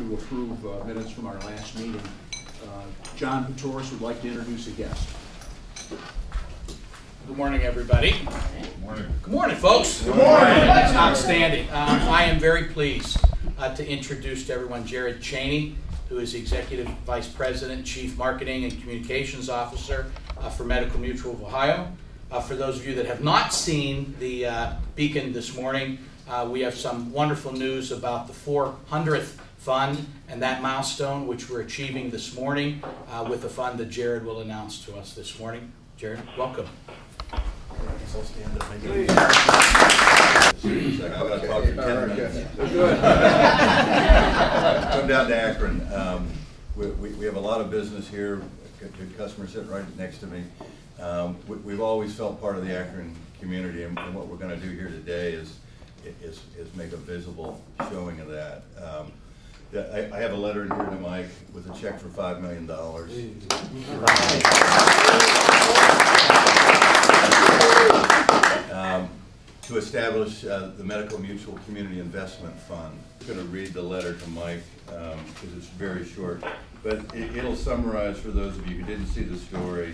to approve minutes from our last meeting. John Patoris would like to introduce a guest. Good morning, everybody. Good morning. Good morning, folks. Good morning. That's outstanding. I am very pleased to introduce to everyone Jared Chaney, who is Executive Vice President, Chief Marketing and Communications Officer for Medical Mutual of Ohio. For those of you that have not seen the beacon this morning, we have some wonderful news about the 400th fund and that milestone which we're achieving this morning with the fund that Jared will announce to us this morning. Jared, welcome. I guess I'll stand up. I'm going to talk for 10 minutes. Good. Come down to Akron. We have a lot of business here. Good customers sitting right next to me. We've always felt part of the Akron community, and what we're going to do here today is make a visible showing of that. I have a letter here to Mike with a check for $5 million. To establish the Medical Mutual Community Investment Fund. I'm going to read the letter to Mike because it's very short, but it'll summarize for those of you who didn't see the story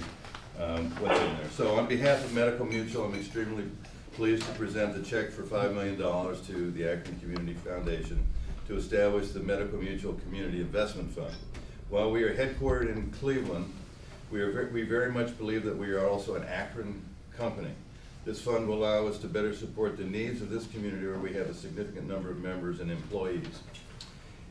what's in there. So on behalf of Medical Mutual, I'm extremely pleased to present the check for $5 million to the Akron Community Foundation to establish the Medical Mutual Community Investment Fund. While we are headquartered in Cleveland, we very much believe that we are also an Akron company. This fund will allow us to better support the needs of this community where we have a significant number of members and employees.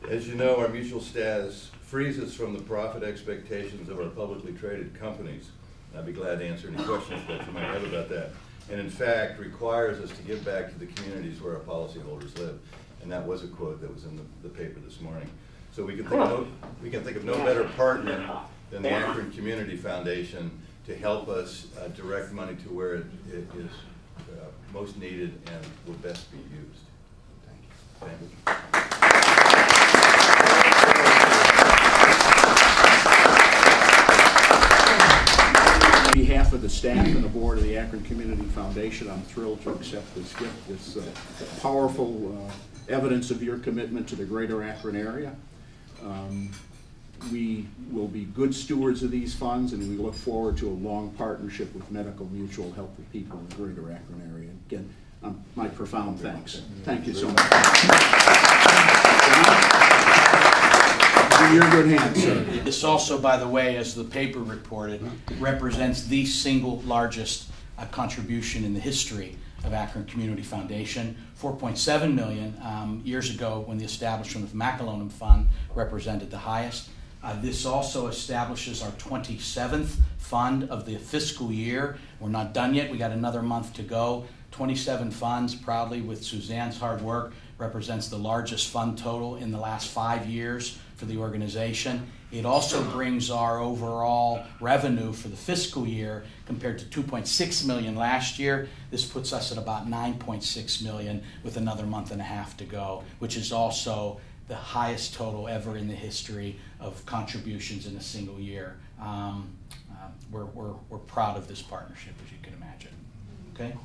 As you know, our mutual status frees us from the profit expectations of our publicly traded companies. I'd be glad to answer any questions that you might have about that. And in fact, requires us to give back to the communities where our policyholders live. And that was a quote that was in the paper this morning. So we can think of no better partner than the Akron Community Foundation to help us direct money to where it is most needed and will best be used. Thank you. On behalf of the staff and the board of the Akron Community Foundation, I'm thrilled to accept this gift. It's powerful evidence of your commitment to the greater Akron area. We will be good stewards of these funds, and we look forward to a long partnership with Medical Mutual to help the people in the greater Akron area. Again, my profound thanks. Thank you so much. In your good hands, sir. This also, by the way, as the paper reported, represents the single largest contribution in the history of Akron Community Foundation. $4.7 million years ago when the establishment of the McAlonum Fund represented the highest. This also establishes our 27th fund of the fiscal year. We're not done yet. We got another month to go. 27 funds, proudly with Suzanne's hard work, represents the largest fund total in the last 5 years for the organization. It also brings our overall revenue for the fiscal year compared to $2.6 million last year. This puts us at about $9.6 million with another month and a half to go, which is also the highest total ever in the history of contributions in a single year. We're proud of this partnership, as you can imagine. Okay.